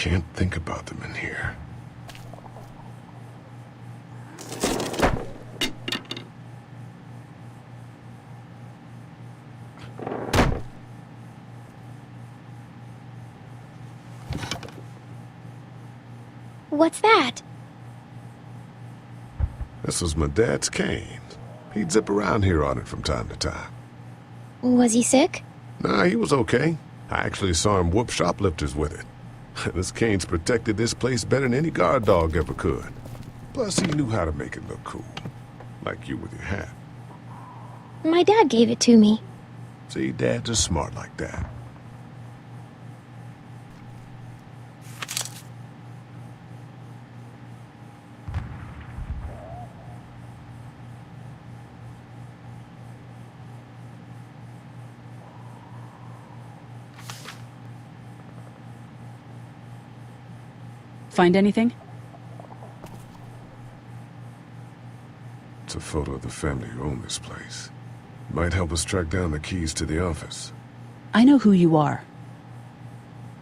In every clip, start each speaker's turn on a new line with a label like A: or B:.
A: can't think about them in here.
B: What's that?
A: This was my dad's cane. He'd zip around here on it from time to time.
B: Was he sick?
A: Nah, he was okay. I actually saw him whoop shoplifters with it. This cane's protected this place better than any guard dog ever could. Plus, he knew how to make it look cool. Like you with your hat.
B: My dad gave it to me.
A: See, dads are smart like that.
C: Find anything?
A: It's a photo of the family who own this place. Might help us track down the keys to the office.
C: I know who you are.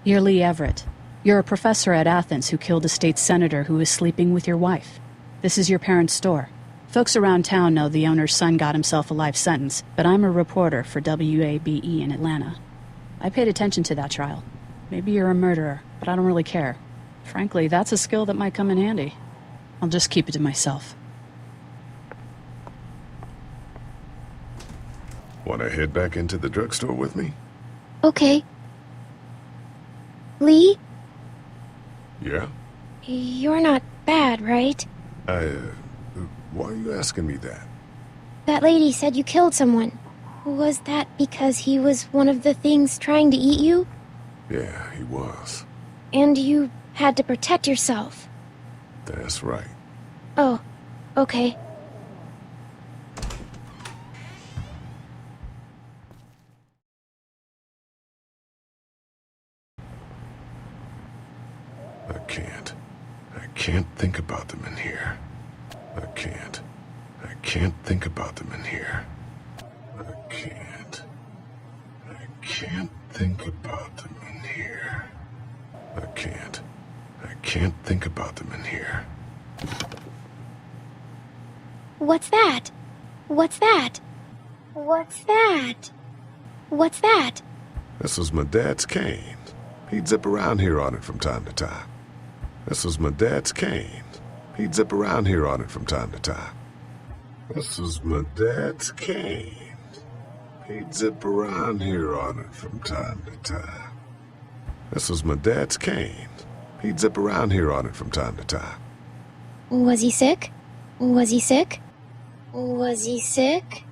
C: You're Lee Everett. You're a professor at Athens who killed a state senator who was sleeping with your wife. This is your parents' store. Folks around town know the owner's son got himself a life sentence, but I'm a reporter for WABE in Atlanta. I paid attention to that trial. Maybe you're a murderer, but I don't really care. Frankly, that's a skill that might come in handy. I'll just keep it to myself.
A: Want to head back into the drugstore with me?
B: Okay. Lee?
A: Yeah?
B: You're not bad, right?
A: Why are you asking me that?
B: That lady said you killed someone. Was that because he was one of the things trying to eat you?
A: Yeah, he was.
B: And you had to protect yourself?
A: That's right.
B: Oh, okay.
A: I can't think about them in here. I can't think about them in here. I can't think about them in here. I can't think about them in here.
B: What's that? What's that? What's that? What's that?
A: This was my dad's cane. He'd zip around here on it from time to time. This was my dad's cane. He'd zip around here on it from time to time. This was my dad's cane. He'd zip around here on it from time to time. This was my dad's cane. He'd zip around here on it from time to time.
B: Was he sick? Was he sick? Was he sick?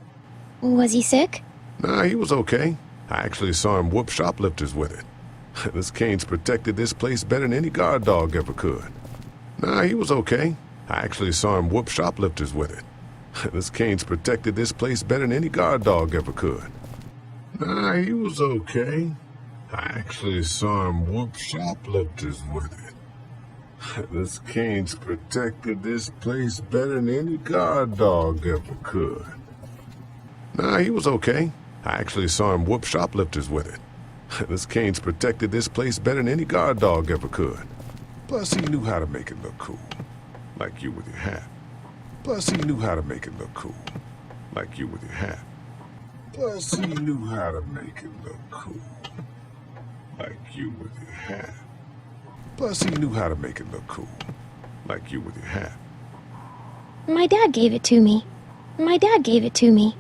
B: Was he sick?
A: Nah, he was okay. I actually saw him whoop shoplifters with it. This cane's protected this place better than any guard dog ever could. Nah, he was okay. I actually saw him whoop shoplifters with it. This cane's protected this place better than any guard dog ever could. Nah, he was okay. I actually saw him whoop shoplifters with it. This cane's protected this place better than any guard dog ever could. Nah, he was okay. I actually saw him whoop shoplifters with it. This cane's protected this place better than any guard dog ever could. Plus, he knew how to make it look cool. Like you with your hat. Plus, he knew how to make it look cool. Like you with your hat. Plus, he knew how to make it look cool. Like you with your hat. Plus, he knew how to make it look cool. Like you with your hat.
B: My dad gave it to me. My dad gave it to me.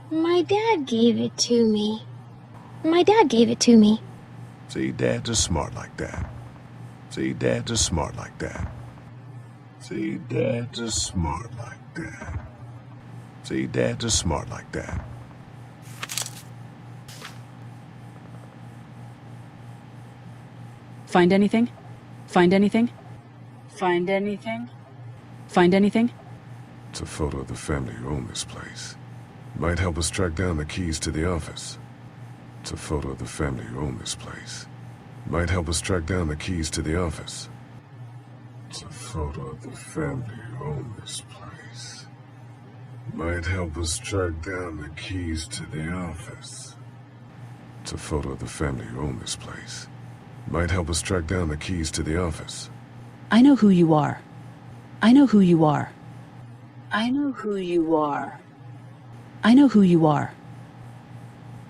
B: My dad gave it to me. My dad gave it to me.
A: See, dads are smart like that. See, dads are smart like that. See, dads are smart like that. See, dads are smart like that.
C: Find anything? Find anything? Find anything? Find anything?
A: It's a photo of the family who own this place. Might help us track down the keys to the office. It's a photo of the family who own this place. Might help us track down the keys to the office. It's a photo of the family who own this place. Might help us track down the keys to the office. It's a photo of the family who own this place. Might help us track down the keys to the office.
C: I know who you are. I know who you are. I know who you are. I know who you are.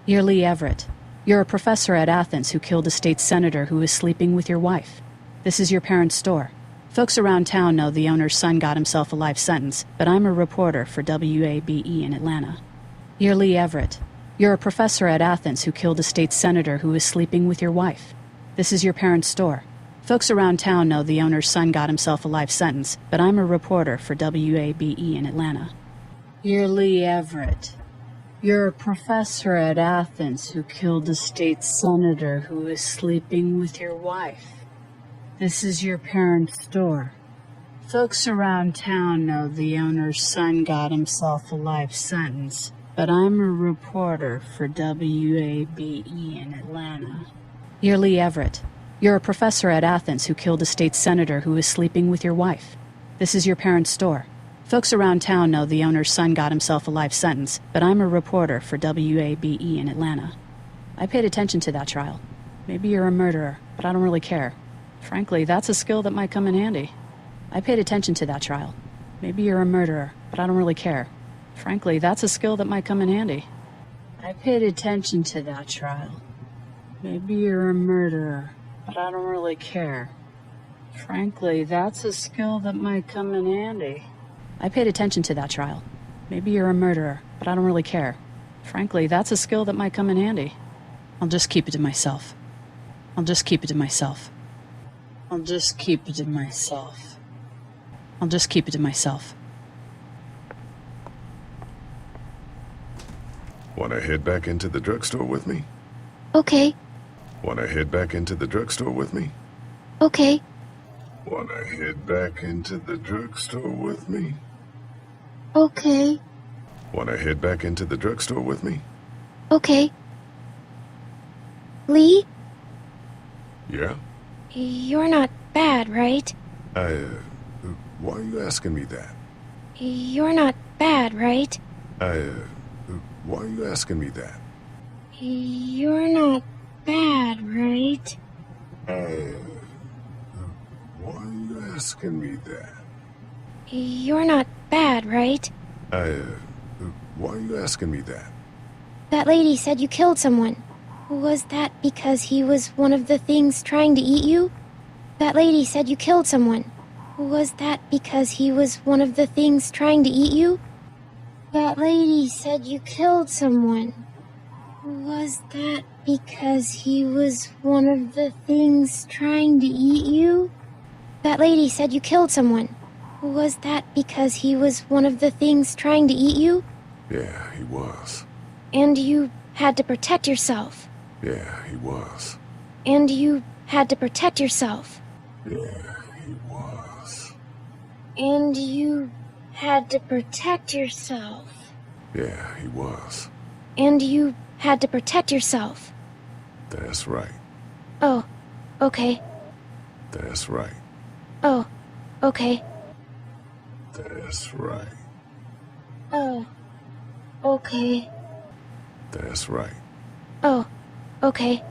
C: You're Lee Everett. You're a professor at Athens who killed a state senator who was sleeping with your wife. This is your parents' store. Folks around town know the owner's son got himself a life sentence, but I'm a reporter for WABE in Atlanta. You're Lee Everett. You're a professor at Athens who killed a state senator who was sleeping with your wife. This is your parents' store. Folks around town know the owner's son got himself a life sentence, but I'm a reporter for WABE in Atlanta. You're Lee Everett. You're a professor at Athens who killed a state senator who was sleeping with your wife. This is your parents' store. Folks around town know the owner's son got himself a life sentence, but I'm a reporter for WABE in Atlanta. You're Lee Everett. You're a professor at Athens who killed a state senator who was sleeping with your wife. This is your parents' store. Folks around town know the owner's son got himself a life sentence, but I'm a reporter for WABE in Atlanta. I paid attention to that trial. Maybe you're a murderer, but I don't really care. Frankly, that's a skill that might come in handy. I paid attention to that trial. Maybe you're a murderer, but I don't really care. Frankly, that's a skill that might come in handy. I paid attention to that trial. Maybe you're a murderer, but I don't really care. Frankly, that's a skill that might come in handy. I paid attention to that trial. Maybe you're a murderer, but I don't really care. Frankly, that's a skill that might come in handy. I'll just keep it to myself. I'll just keep it to myself. I'll just keep it to myself. I'll just keep it to myself.
A: Wanna head back into the drugstore with me?
B: Okay,
A: Wanna head back into the drugstore with me?
B: okay,
A: Wanna head back into the drugstore with me?
B: okay,
A: Wanna head back into the drugstore with me?
B: okay. Lee,
A: Yeah?
B: you're not bad, right?
A: Why are you asking me that?
B: You're not bad, right?
A: Why are you asking me that?
B: You're not bad, right?
A: Why are you asking me that?
B: You're not bad, right?
A: Why are you asking me that?
B: That lady said you killed someone. Was that because he was one of the things trying to eat you? That lady said you killed someone. Was that because he was one of the things trying to eat you? That lady said you killed someone. Was that because he was one of the things trying to eat you? That lady said you killed someone. Was that because he was one of the things trying to eat you?
A: Yeah, he was.
B: And you had to protect yourself.
A: Yeah, he was.
B: And you had to protect yourself.
A: Yeah, he was.
B: And you had to protect yourself.
A: Yeah, he was.
B: And you had to protect yourself.
A: That's right.
B: Oh, okay.
A: That's right.
B: Oh, okay.
A: That's right.
B: Oh, okay.
A: That's right.
B: Oh, okay.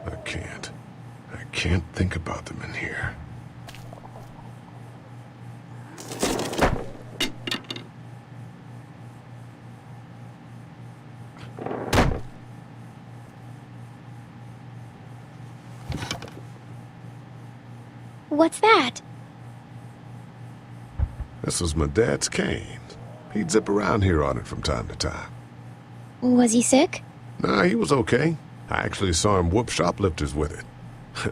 A: I can't think about them in here.
B: What's that?
A: This was my dad's cane. He'd zip around here on it from time to time.
B: Was he sick?
A: Nah, he was okay. I actually saw him whoop shoplifters with it.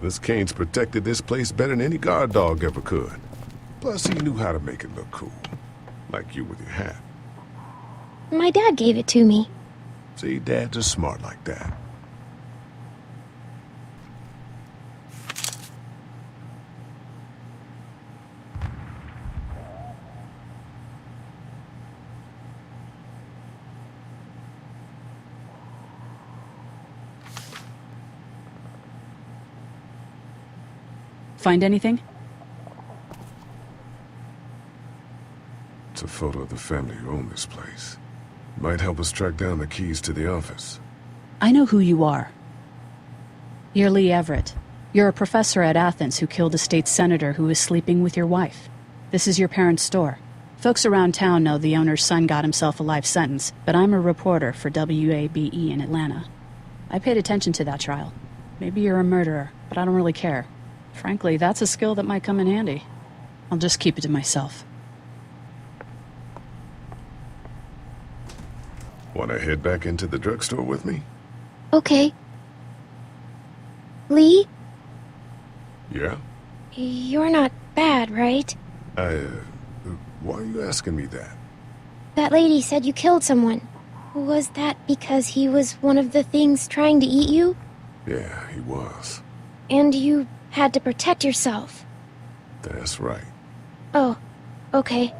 A: This cane's protected this place better than any guard dog ever could. Plus, he knew how to make it look cool. Like you with your hat.
B: My dad gave it to me.
A: See, dads are smart like that.
C: Find anything?
A: It's a photo of the family who own this place. Might help us track down the keys to the office.
C: I know who you are. You're Lee Everett. You're a professor at Athens who killed a state senator who was sleeping with your wife. This is your parents' store. Folks around town know the owner's son got himself a life sentence, but I'm a reporter for WABE in Atlanta. I paid attention to that trial. Maybe you're a murderer, but I don't really care. Frankly, that's a skill that might come in handy. I'll just keep it to myself.
A: Want to head back into the drugstore with me?
B: Okay. Lee,
A: Yeah?
B: you're not bad, right?
A: Why are you asking me that?
B: That lady said you killed someone. Was that because he was one of the things trying to eat you?
A: Yeah, he was.
B: And you had to protect yourself?
A: That's right.
B: Oh, okay.